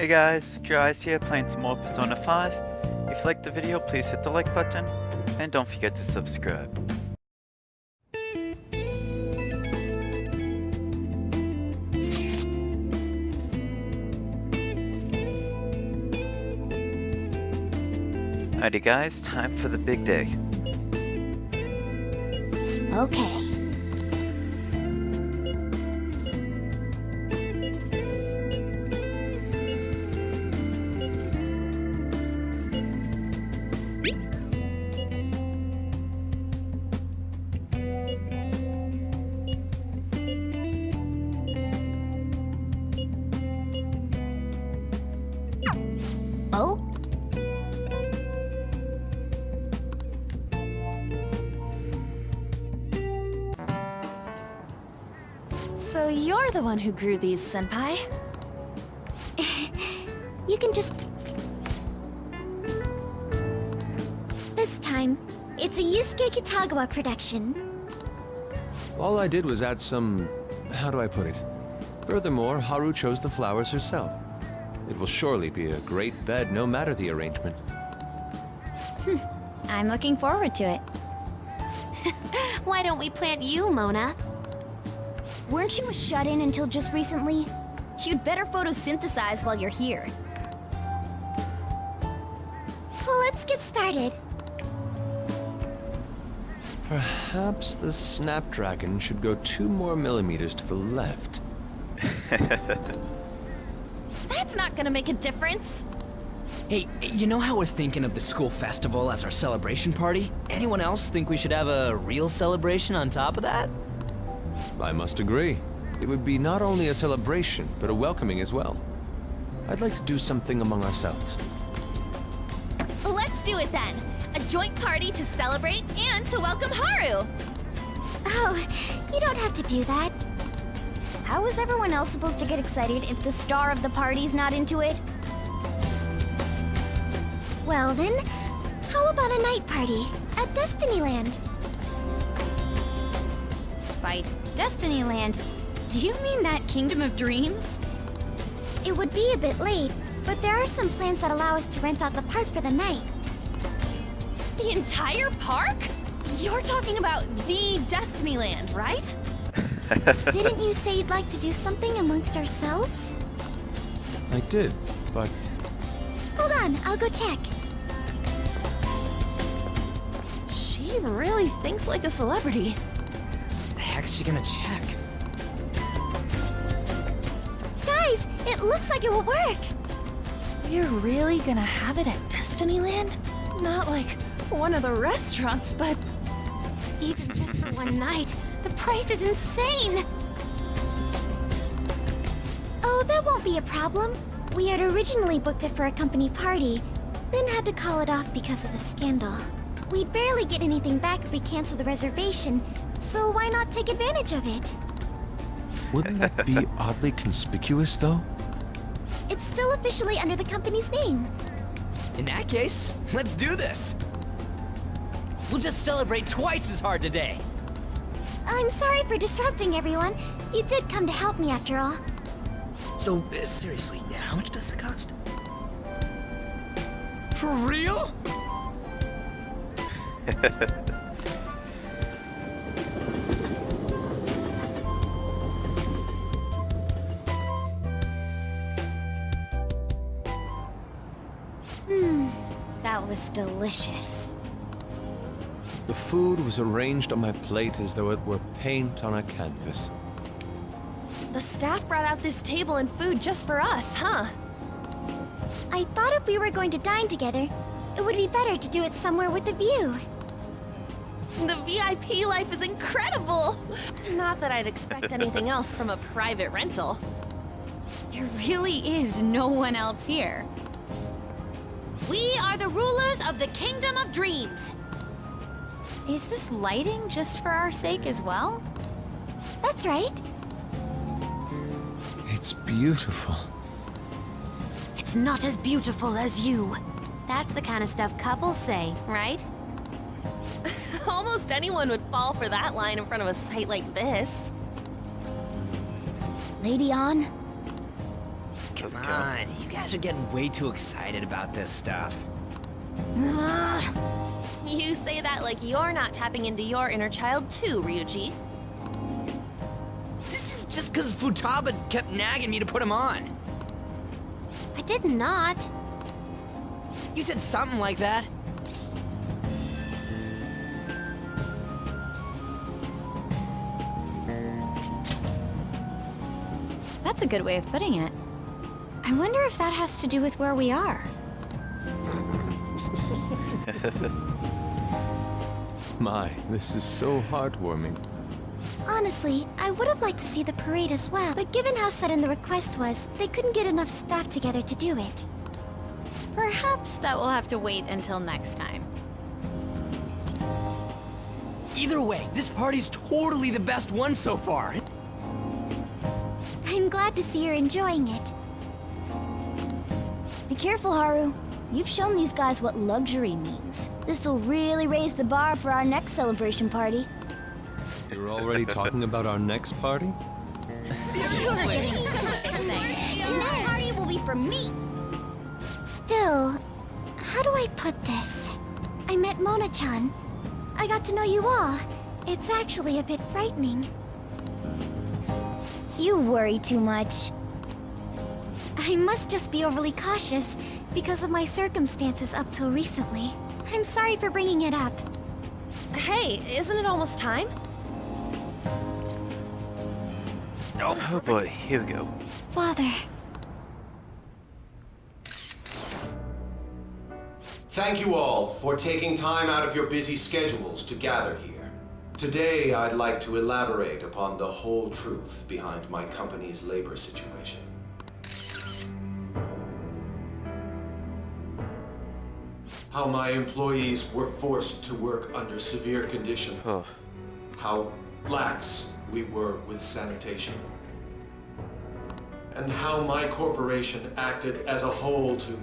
Hey guys, Jariaus here playing some more Persona 5. If you liked the video, please hit the like button, and don't forget to subscribe. Alrighty guys, time for the big day. Okay. Oh? So you're the one who grew these, Senpai? You can just... This time, it's a Yusuke Kitagawa production. All I did was add some... how do I put it? Furthermore, Haru chose the flowers herself. It will surely be a great bed, no matter the arrangement. I'm looking forward to it. Why don't we plant you, Mona? Weren't you a shut-in until just recently? You'd better photosynthesize while you're here. Well, let's get started. Perhaps the Snapdragon should go 2 more millimeters to the left. That's not gonna make a difference. Hey, you know how we're thinking of the school festival as our celebration party? Anyone else think we should have a real celebration on top of that? I must agree. It would be not only a celebration, but a welcoming as well. I'd like to do something among ourselves. Let's do it then. A joint party to celebrate and to welcome Haru. Oh, you don't have to do that. How is everyone else supposed to get excited if the star of the party's not into it? Well then, how about a night party at Destinyland? By Destinyland, do you mean that Kingdom of Dreams? It would be a bit late, but there are some plans that allow us to rent out the park for the night. The entire park? You're talking about the Destinyland, right? Didn't you say you'd like to do something amongst ourselves? I did, but... Hold on, I'll go check. She really thinks like a celebrity. The heck's she gonna check? Guys, it looks like it will work. You're really gonna have it at Destinyland? Not like one of the restaurants, but... Even just for one night, the price is insane! Oh, that won't be a problem. We had originally booked it for a company party, then had to call it off because of the scandal. We'd barely get anything back if we cancel the reservation, so why not take advantage of it? Wouldn't that be oddly conspicuous, though? It's still officially under the company's name. In that case, let's do this! We'll just celebrate twice as hard today! I'm sorry for disrupting everyone. You did come to help me after all. So, seriously, how much does it cost? For real? That was delicious. The food was arranged on my plate as though it were paint on a canvas. The staff brought out this table and food just for us, huh? I thought if we were going to dine together, it would be better to do it somewhere with a view. The VIP life is incredible! Not that I'd expect anything else from a private rental. There really is no one else here. We are the rulers of the Kingdom of Dreams. Is this lighting just for our sake as well? That's right. It's beautiful. It's not as beautiful as you. That's the kind of stuff couples say, right? Almost anyone would fall for that line in front of a site like this. Lady On? Doesn't Come count. on, you guys are getting way too excited about this stuff. You say that like you're not tapping into your inner child too, Ryuji. This is just because Futaba kept nagging me to put him on. I did not. You said something like that. That's a good way of putting it. I wonder if that has to do with where we are. My, this is so heartwarming. Honestly, I would have liked to see the parade as well, but given how sudden the request was, they couldn't get enough staff together to do it. Perhaps that will have to wait until next time. Either way, this party's totally the best one so far. I'm glad to see you're enjoying it. Be careful, Haru. You've shown these guys what luxury means. This'll really raise the bar for our next celebration party. You're already talking about our next party? And that party will be for me! Still, how do I put this? I met Mona-chan. I got to know you all. It's actually a bit frightening. You worry too much. I must just be overly cautious because of my circumstances up till recently. I'm sorry for bringing it up. Hey, isn't it almost time? Oh boy, here we go. Father. Thank you all for taking time out of your busy schedules to gather here. Today, I'd like to elaborate upon the whole truth behind my company's labor situation. How my employees were forced to work under severe conditions. Oh. How lax we were with sanitation. And how my corporation acted as a whole to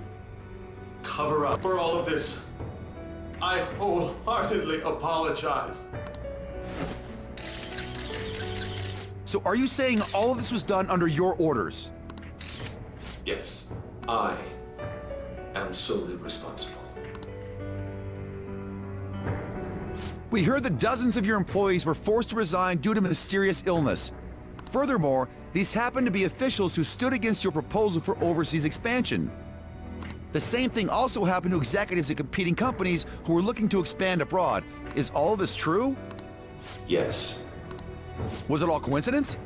cover up for all of this. I wholeheartedly apologize. So are you saying all of this was done under your orders? Yes, I am solely responsible. We heard that dozens of your employees were forced to resign due to mysterious illness. Furthermore, these happened to be officials who stood against your proposal for overseas expansion. The same thing also happened to executives at competing companies who were looking to expand abroad. Is all of this true? Yes. Was it all coincidence?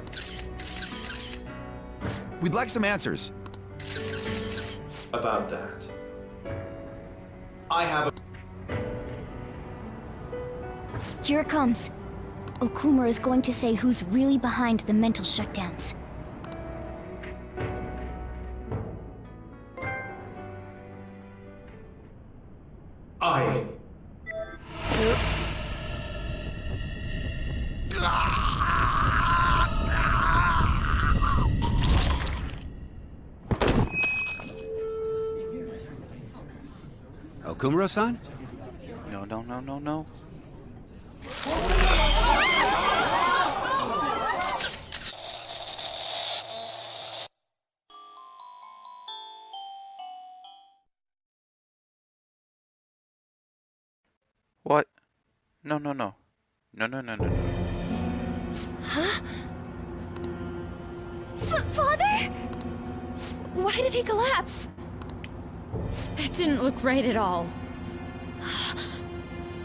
We'd like some answers. About that. I have a... Here it comes. Okumura is going to say who's really behind the mental shutdowns. I... Okumura-san? No, no, no, no, no. What? No, no, no. No, no, no, no, no. Father? Why did he collapse? That didn't look right at all.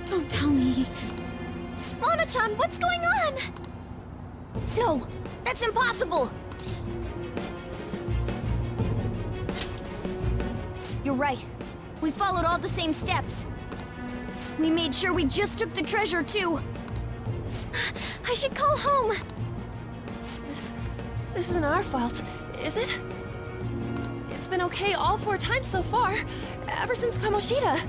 Don't tell me. Mona-chan, what's going on? No, that's impossible! You're right. We followed all the same steps. We made sure we just took the treasure, too. I should call home. This isn't our fault, is it? It's been okay all 4 times so far, ever since Kamoshida.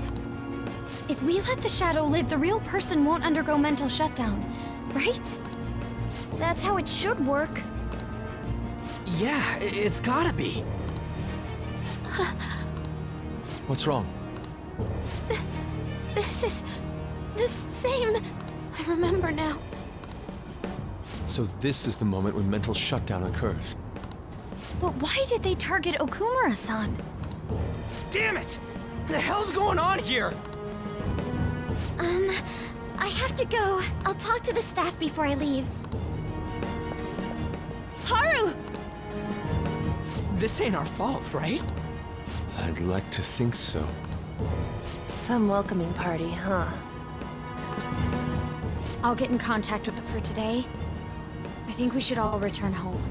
If we let the shadow live, the real person won't undergo mental shutdown, right? That's how it should work. Yeah, it's gotta be. What's wrong? This is the same. I remember now. So this is the moment when mental shutdown occurs. But why did they target Okumura-san? Damn it! What the hell's going on here? I have to go. I'll talk to the staff before I leave. Haru! This ain't our fault, right? I'd like to think so. Some welcoming party, huh? I'll get in contact with it for today. I think we should all return home.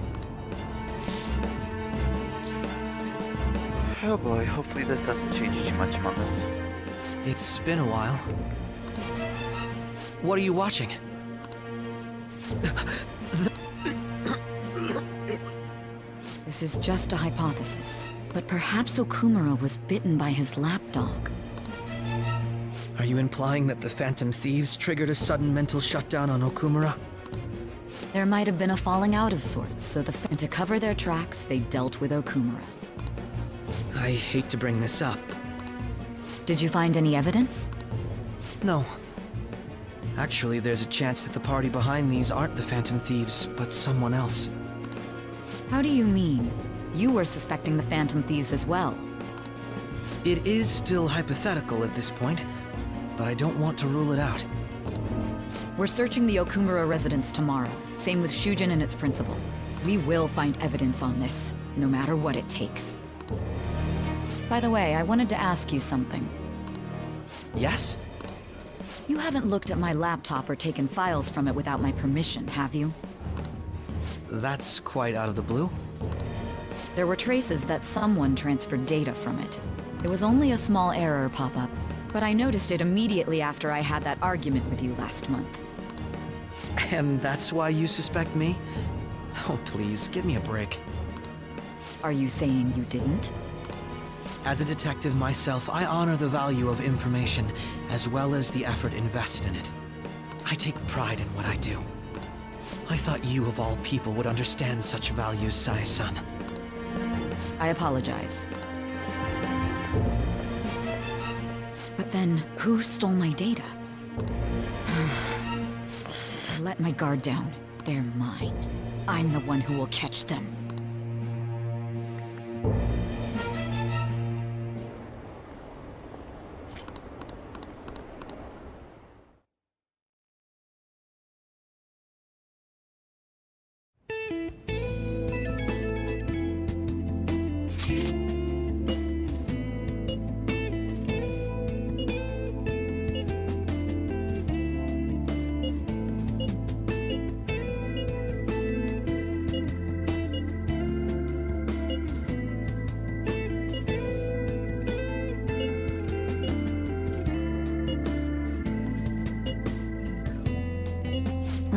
Oh boy, hopefully this doesn't change too much among us. It's been a while. What are you watching? This is just a hypothesis, but perhaps Okumura was bitten by his lapdog. Are you implying that the Phantom Thieves triggered a sudden mental shutdown on Okumura? There might have been a falling out of sorts, so to cover their tracks, they dealt with Okumura. I hate to bring this up. Did you find any evidence? No. Actually, there's a chance that the party behind these aren't the Phantom Thieves, but someone else. How do you mean? You were suspecting the Phantom Thieves as well. It is still hypothetical at this point, but I don't want to rule it out. We're searching the Okumura residence tomorrow. Same with Shujin and its principal. We will find evidence on this, no matter what it takes. By the way, I wanted to ask you something. Yes? You haven't looked at my laptop or taken files from it without my permission, have you? That's quite out of the blue. There were traces that someone transferred data from it. It was only a small error pop-up, but I noticed it immediately after I had that argument with you last month. And that's why you suspect me? Oh, please, give me a break. Are you saying you didn't? As a detective myself, I honor the value of information, as well as the effort invested in it. I take pride in what I do. I thought you, of all people, would understand such values, Sae-san. I apologize. But then, who stole my data? I let my guard down. They're mine. I'm the one who will catch them.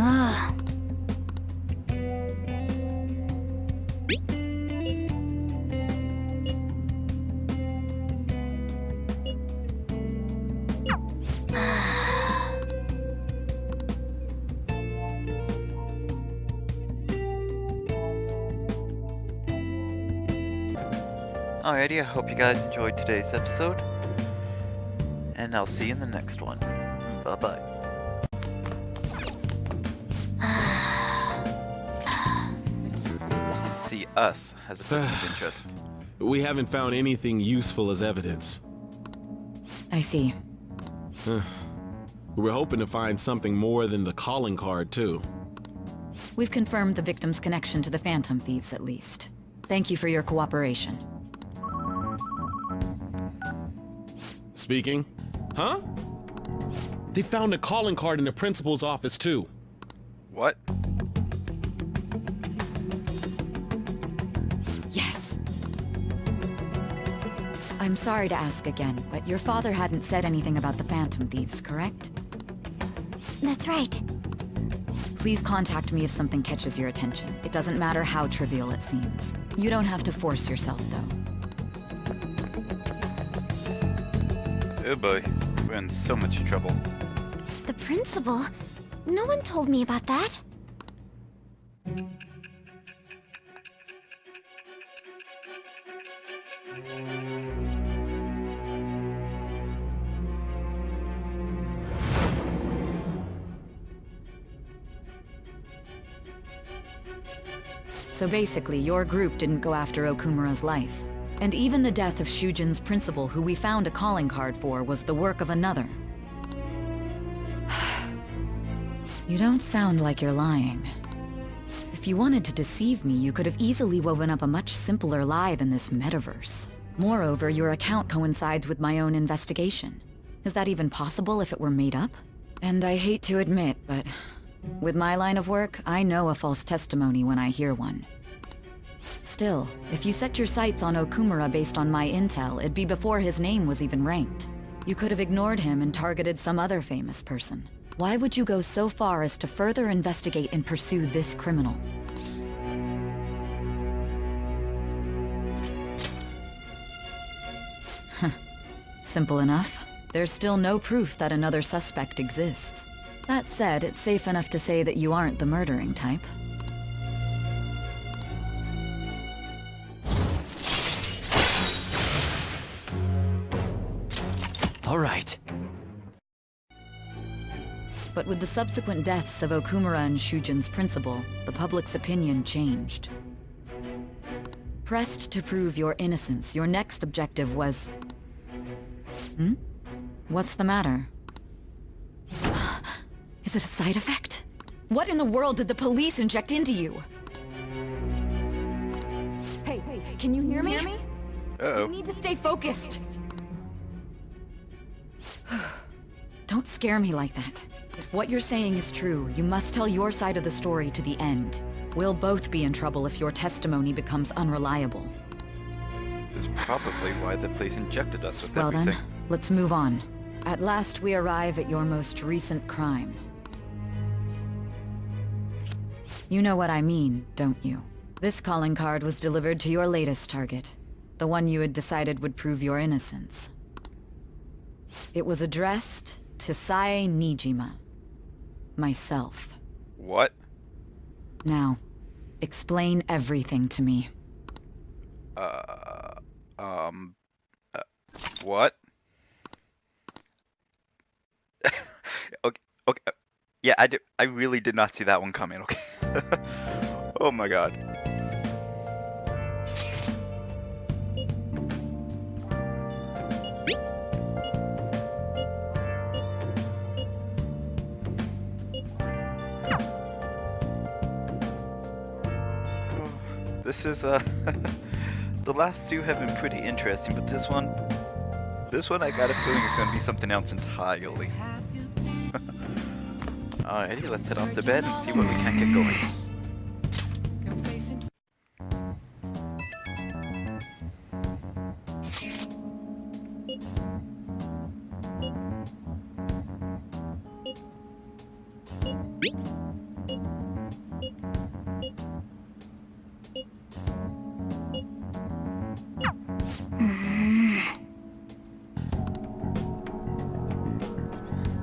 Ah. Alrighty, I hope you guys enjoyed today's episode. And I'll see you in the next one. Bye-bye. See us as a person of interest. We haven't found anything useful as evidence. I see. We were hoping to find something more than the calling card, too. We've confirmed the victim's connection to the Phantom Thieves, at least. Thank you for your cooperation. Speaking? Huh? They found a calling card in the principal's office, too. What? Yes. I'm sorry to ask again, but your father hadn't said anything about the Phantom Thieves, correct? That's right. Please contact me if something catches your attention. It doesn't matter how trivial it seems. You don't have to force yourself, though. Oh boy, we're in so much trouble. The principal? No one told me about that. So basically, your group didn't go after Okumura's life. And even the death of Shujin's principal, who we found a calling card for, was the work of another. You don't sound like you're lying. If you wanted to deceive me, you could have easily woven up a much simpler lie than this metaverse. Moreover, your account coincides with my own investigation. Is that even possible if it were made up? And I hate to admit, but with my line of work, I know a false testimony when I hear one. Still, if you set your sights on Okumura based on my intel, it'd be before his name was even ranked. You could have ignored him and targeted some other famous person. Why would you go so far as to further investigate and pursue this criminal? Simple enough. There's still no proof that another suspect exists. That said, it's safe enough to say that you aren't the murdering type. All right. But with the subsequent deaths of Okumura and Shujin's principal, the public's opinion changed. Pressed to prove your innocence, your next objective was... What's the matter? Is it a side effect? What in the world did the police inject into you? Hey, can you hear me? Uh-oh. You need to stay focused. Don't scare me like that. If what you're saying is true, you must tell your side of the story to the end. We'll both be in trouble if your testimony becomes unreliable. This is probably why the police injected us with Well everything. then, let's move on. At last we arrive at your most recent crime. You know what I mean, don't you? This calling card was delivered to your latest target. The one you had decided would prove your innocence. It was addressed to Sae Nijima. Myself. What? Now, explain everything to me. What? Okay. Yeah, I really did not see that one coming, okay? Oh my god. This is, the last two have been pretty interesting, but this one I got a feeling is gonna be something else entirely. Alrighty, let's head off to bed and see what we can get going.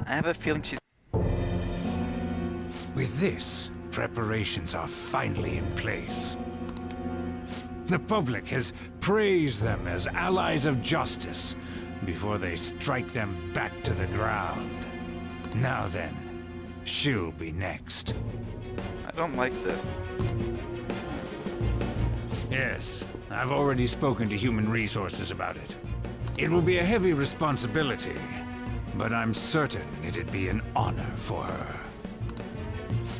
I have a feeling she's... With this, preparations are finally in place. The public has praised them as allies of justice before they strike them back to the ground. Now then, she'll be next. I don't like this. Yes, I've already spoken to Human Resources about it. It will be a heavy responsibility, but I'm certain it'd be an honor for her.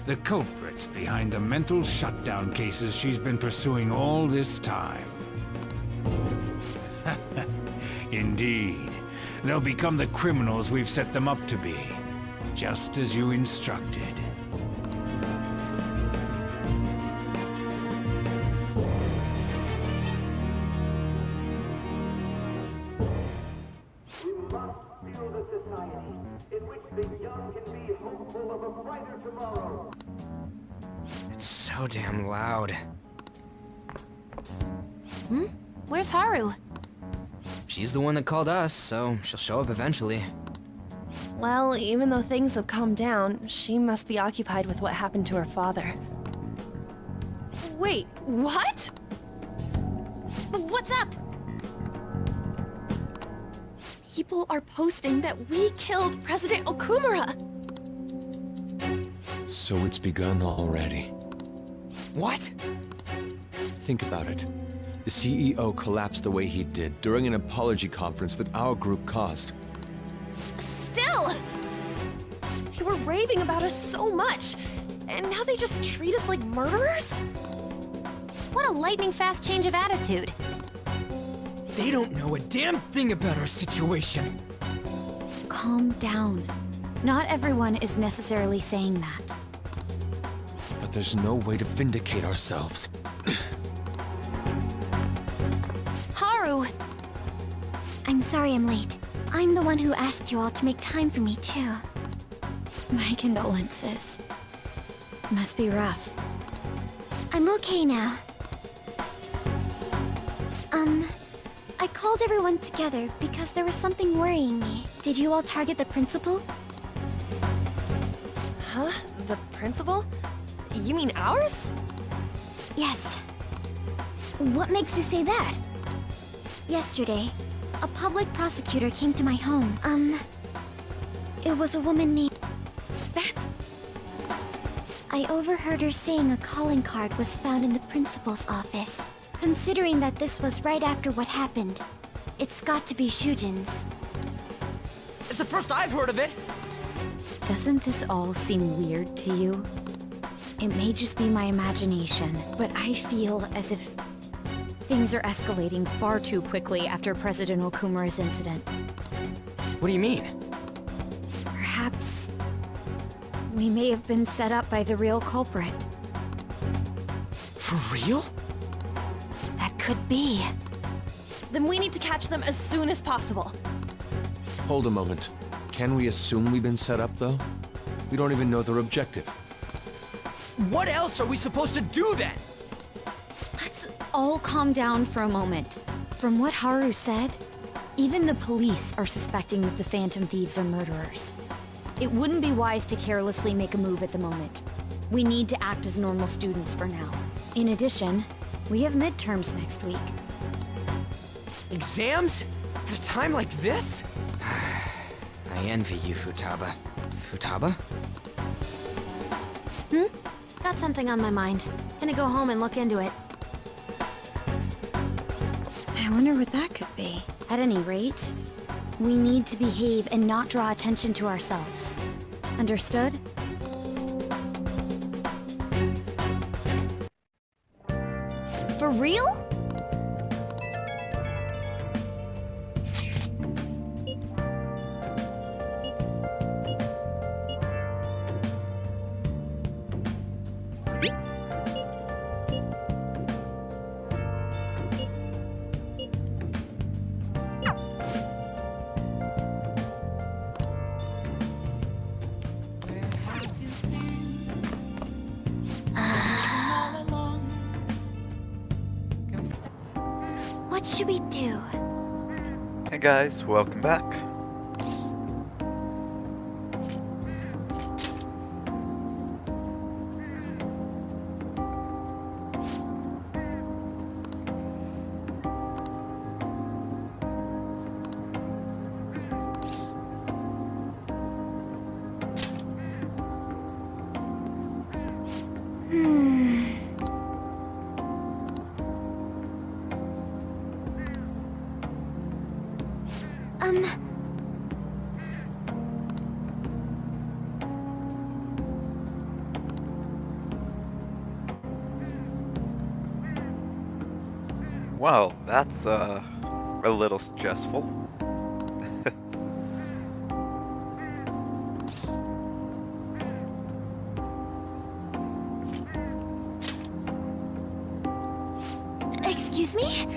The culprits behind the mental shutdown cases she's been pursuing all this time. Indeed, they'll become the criminals we've set them up to be, just as you instructed. It's so damn loud. Where's Haru? She's the one that called us, so she'll show up eventually. Well, even though things have calmed down, she must be occupied with what happened to her father. Wait, what? What's up? People are posting that we killed President Okumura! So it's begun already. What? think about it. The CEO collapsed the way he did during an apology conference that our group caused. Still! They were raving about us so much, and now they just treat us like murderers? What a lightning-fast change of attitude. They don't know a damn thing about our situation. Calm down. Not everyone is necessarily saying that. But there's no way to vindicate ourselves. Haru! I'm sorry I'm late. I'm the one who asked you all to make time for me, too. My condolences. Must be rough. I'm okay now. I called everyone together because there was something worrying me. Did you all target the principal? Huh? The principal? You mean ours? Yes. What makes you say that? Yesterday, a public prosecutor came to my home. It was a woman named... That's... I overheard her saying a calling card was found in the principal's office. Considering that this was right after what happened, it's got to be Shujin's. It's the first I've heard of it. Doesn't this all seem weird to you? It may just be my imagination, but I feel as if things are escalating far too quickly after President Okumura's incident. What do you mean? Perhaps we may have been set up by the real culprit. For real? That could be. Then we need to catch them as soon as possible. Hold a moment. Can we assume we've been set up, though? We don't even know their objective. What else are we supposed to do then? Let's all calm down for a moment. From what Haru said, even the police are suspecting that the Phantom Thieves are murderers. It wouldn't be wise to carelessly make a move at the moment. We need to act as normal students for now. In addition, we have midterms next week. Exams? At a time like this? I envy you, Futaba. Futaba? Got something on my mind. Gonna go home and look into it. I wonder what that could be. At any rate, we need to behave and not draw attention to ourselves. Understood? For real? What should we do? Hey guys, welcome back. Well, that's a little stressful. Excuse me?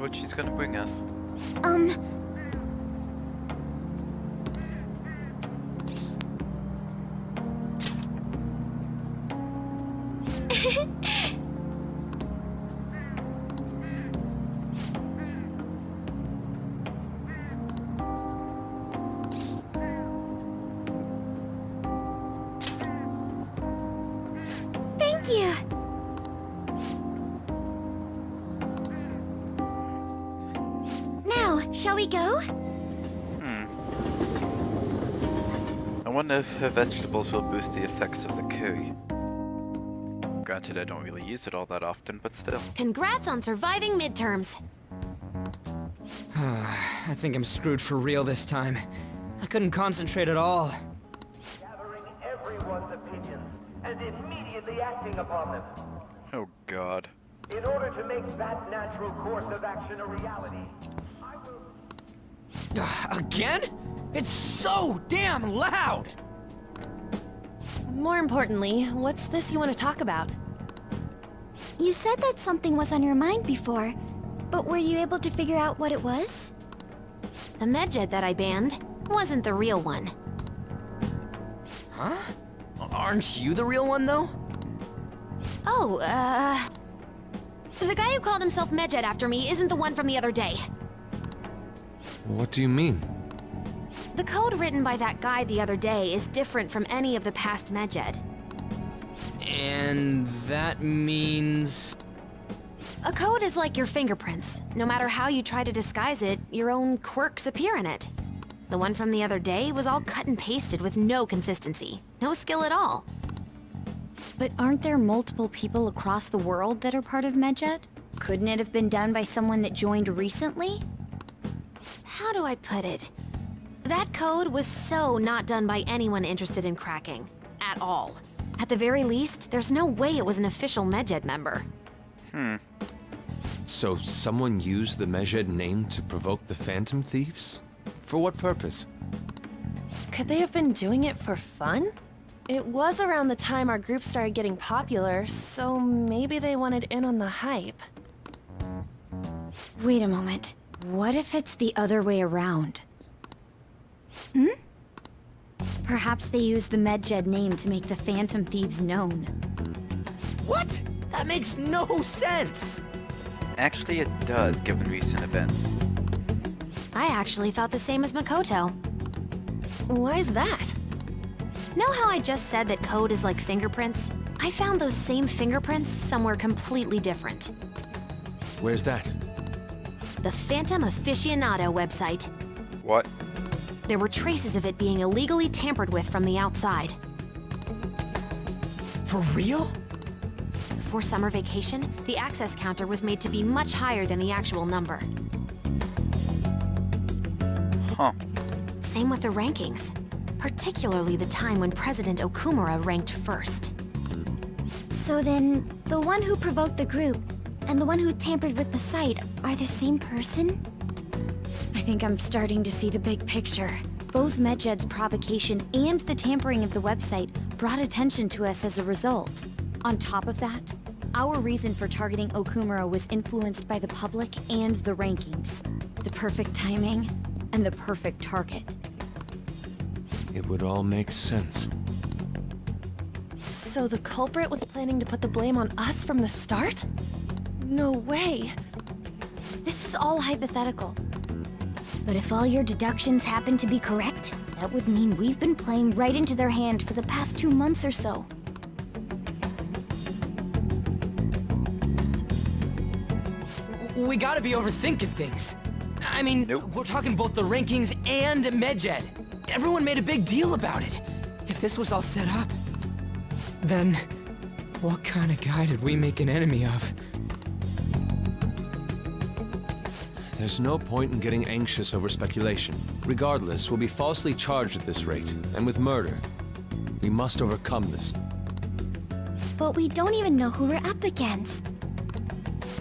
what she's gonna bring us. Thank you. Now, shall we go? I wonder if her vegetables will boost the effects of the curry. Granted, I don't really use it all that often, but still. Congrats on surviving midterms. I think I'm screwed for real this time. I couldn't concentrate at all. Gathering everyone's opinions and immediately acting upon them. Oh god. In order to make that natural course of action a reality, I will... Again? It's so damn loud! More importantly, what's this you want to talk about? You said that something was on your mind before, but were you able to figure out what it was? The medjed that I banned wasn't the real one. Huh? Aren't you the real one, though? Oh, the guy who called himself medjed after me isn't the one from the other day. What do you mean? The code written by that guy the other day is different from any of the past medjed. And that means... A code is like your fingerprints. No matter how you try to disguise it, your own quirks appear in it. The one from the other day was all cut and pasted with no consistency. No skill at all. But aren't there multiple people across the world that are part of medjed? Couldn't it have been done by someone that joined recently? How do I put it? That code was so not done by anyone interested in cracking. At all. At the very least, there's no way it was an official medjed member. So someone used the Medjed name to provoke the Phantom Thieves? For what purpose? Could they have been doing it for fun? It was around the time our group started getting popular, so maybe they wanted in on the hype. Wait a moment. What if it's the other way around? Perhaps they used the medjed name to make the Phantom Thieves known. What? That makes no sense! Actually, it does, given recent events. I actually thought the same as Makoto. Why is that? Know how I just said that code is like fingerprints? I found those same fingerprints somewhere completely different. Where's that? The Phantom Aficionado website. What? There were traces of it being illegally tampered with from the outside. For real? For summer vacation, the access counter was made to be much higher than the actual number. Huh. Same with the rankings. Particularly the time when President Okumura ranked first. So then, the one who provoked the group and the one who tampered with the site are the same person? I think I'm starting to see the big picture. Both medjed's provocation and the tampering of the website brought attention to us as a result. On top of that, our reason for targeting Okumura was influenced by the public and the rankings. The perfect timing and the perfect target. It would all make sense. So the culprit was planning to put the blame on us from the start? No way. This is all hypothetical. But if all your deductions happen to be correct, that would mean we've been playing right into their hand for the past 2 months or so. We gotta be overthinking things. I mean, we're talking both the rankings and medjed. Everyone made a big deal about it. If this was all set up, then what kind of guy did we make an enemy of? There's no point in getting anxious over speculation. Regardless, we'll be falsely charged at this rate, and with murder. We must overcome this. But we don't even know who we're up against.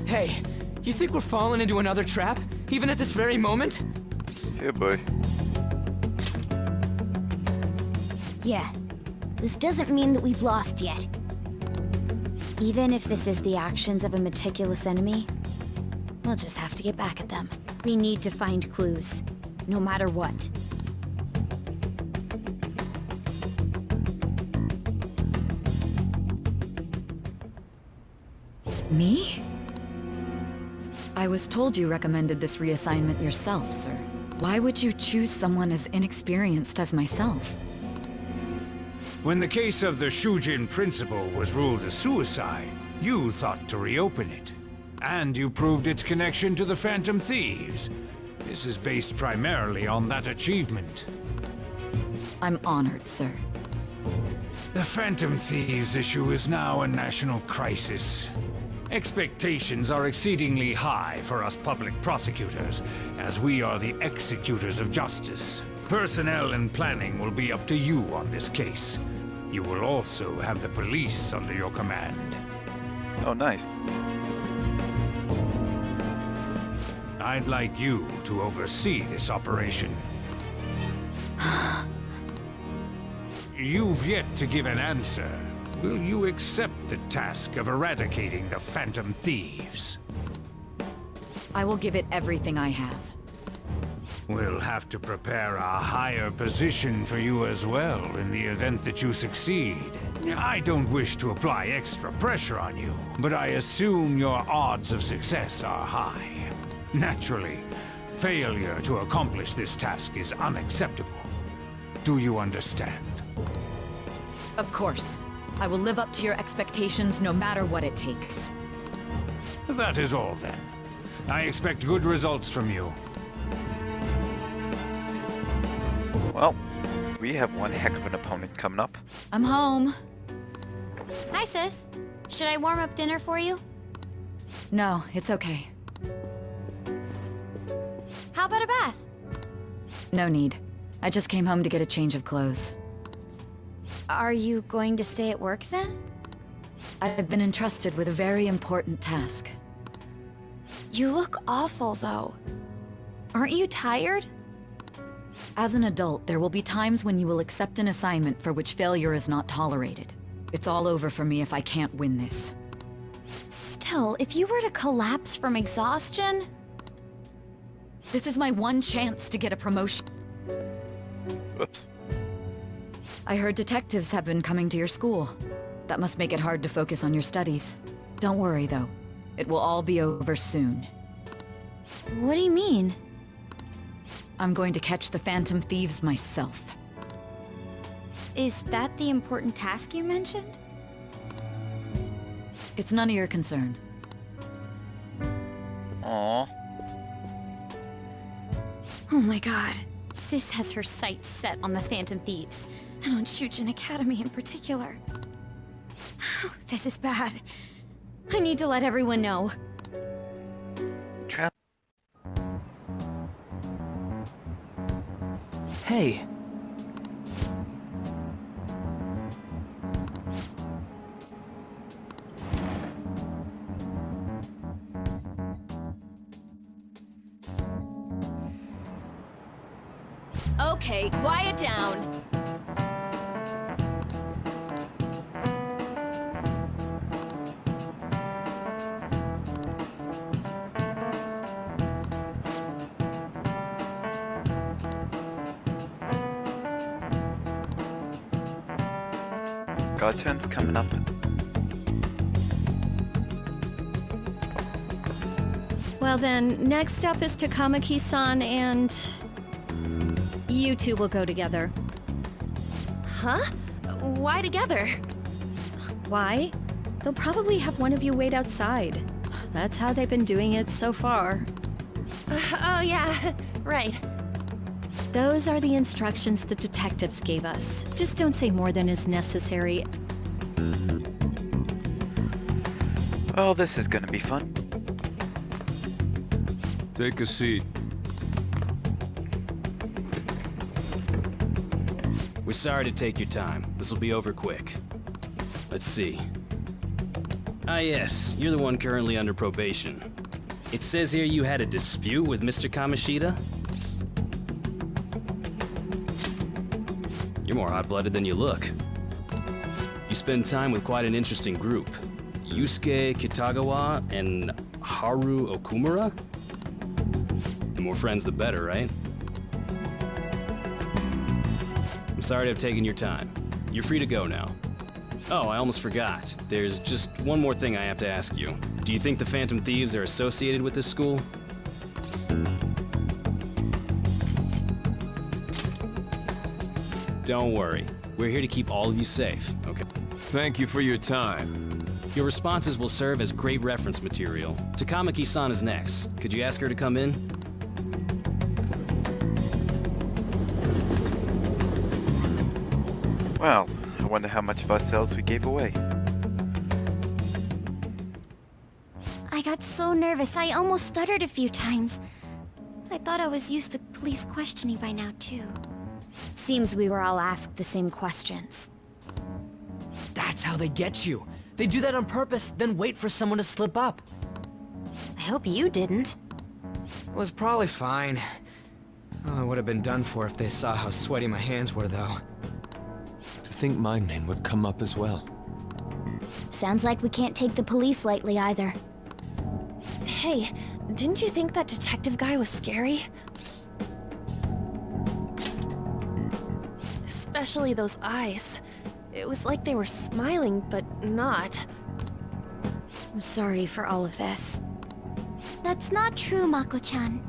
Hey, you think we're falling into another trap, even at this very moment? Hey, boy. Yeah, this doesn't mean that we've lost yet. Even if this is the actions of a meticulous enemy, We'll just have to get back at them. We need to find clues, no matter what. Me? I was told you recommended this reassignment yourself, sir. Why would you choose someone as inexperienced as myself? When the case of the Shujin principal was ruled a suicide, you thought to reopen it. And you proved its connection to the Phantom Thieves. This is based primarily on that achievement. I'm honored, sir. The Phantom Thieves issue is now a national crisis. Expectations are exceedingly high for us public prosecutors, as we are the executors of justice. Personnel and planning will be up to you on this case. You will also have the police under your command. Oh, nice. I'd like you to oversee this operation. You've yet to give an answer. Will you accept the task of eradicating the Phantom Thieves? I will give it everything I have. We'll have to prepare a higher position for you as well in the event that you succeed. I don't wish to apply extra pressure on you, but I assume your odds of success are high. Naturally, failure to accomplish this task is unacceptable. Do you understand? Of course. I will live up to your expectations no matter what it takes. That is all then. I expect good results from you. Well, we have one heck of an opponent coming up. I'm home. Hi, sis. Should I warm up dinner for you? No, it's okay. How about a bath? No need. I just came home to get a change of clothes. Are you going to stay at work then? I've been entrusted with a very important task. You look awful, though. Aren't you tired? As an adult, there will be times when you will accept an assignment for which failure is not tolerated. It's all over for me if I can't win this. Still, if you were to collapse from exhaustion... This is my one chance to get a promotion. Whoops. I heard detectives have been coming to your school. That must make it hard to focus on your studies. Don't worry, though. It will all be over soon. What do you mean? I'm going to catch the Phantom Thieves myself. Is that the important task you mentioned? It's none of your concern. Aww. Oh my god. Sis has her sights set on the Phantom Thieves, and on Shujin Academy in particular. This is bad. I need to let everyone know. Hey. Okay, quiet down. God turn's coming up. Well then, next up is Takamaki-san and... you two will go together. Huh? Why together? Why? They'll probably have one of you wait outside. That's how they've been doing it so far. Oh yeah, right. Those are the instructions the detectives gave us. Just don't say more than is necessary. Oh, this is gonna be fun. Take a seat. We're sorry to take your time. This will be over quick. Let's see. Ah yes, you're the one currently under probation. It says here you had a dispute with Mr. Kamoshida? You're more hot-blooded than you look. You spend time with quite an interesting group. Yusuke Kitagawa and Haru Okumura? The more friends, the better, right? I'm sorry to have taken your time. You're free to go now. Oh, I almost forgot. There's just one more thing I have to ask you. Do you think the Phantom Thieves are associated with this school? Don't worry. We're here to keep all of you safe, okay? Thank you for your time. Your responses will serve as great reference material. Takamaki-san is next. Could you ask her to come in? Well, I wonder how much of ourselves we gave away. I got so nervous, I almost stuttered a few times. I thought I was used to police questioning by now, too. Seems we were all asked the same questions. That's how they get you. They do that on purpose, then wait for someone to slip up. I hope you didn't. It was probably fine. Oh, I would have been done for if they saw how sweaty my hands were, though. To think my name would come up as well. Sounds like we can't take the police lightly either. Hey, didn't you think that detective guy was scary? Especially those eyes. It was like they were smiling, but not. I'm sorry for all of this. That's not true, Mako-chan.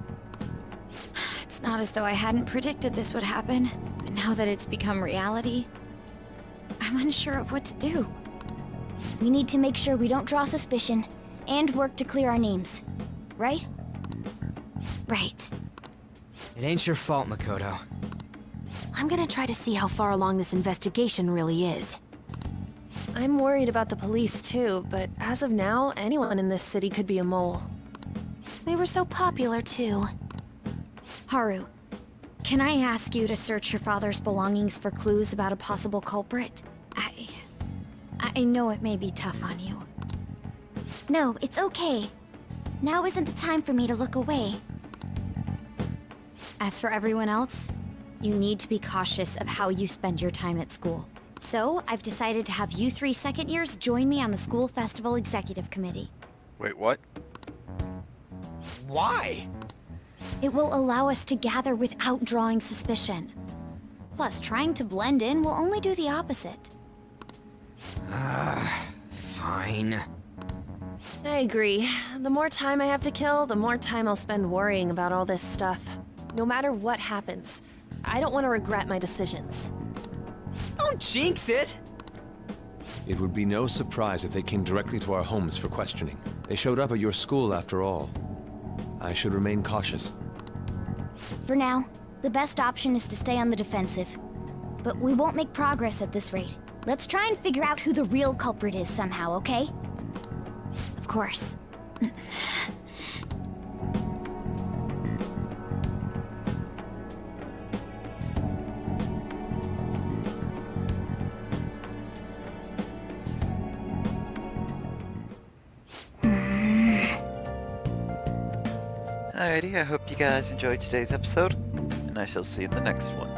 It's not as though I hadn't predicted this would happen, but now that it's become reality, I'm unsure of what to do. We need to make sure we don't draw suspicion, and work to clear our names. Right? Right. It ain't your fault, Makoto. I'm gonna try to see how far along this investigation really is. I'm worried about the police too, but as of now, anyone in this city could be a mole. We were so popular too. Haru, can I ask you to search your father's belongings for clues about a possible culprit? I know it may be tough on you. No, it's okay. Now isn't the time for me to look away. As for everyone else, you need to be cautious of how you spend your time at school. So, I've decided to have you 3 second years join me on the school festival executive committee. Wait, what? Why? It will allow us to gather without drawing suspicion. Plus, trying to blend in will only do the opposite. Fine. I agree. The more time I have to kill, the more time I'll spend worrying about all this stuff. No matter what happens, I don't want to regret my decisions. Don't jinx it! It would be no surprise if they came directly to our homes for questioning. They showed up at your school after all. I should remain cautious. For now, the best option is to stay on the defensive. But we won't make progress at this rate. Let's try and figure out who the real culprit is somehow, okay? Of course. Alrighty, I hope you guys enjoyed today's episode, and I shall see you in the next one.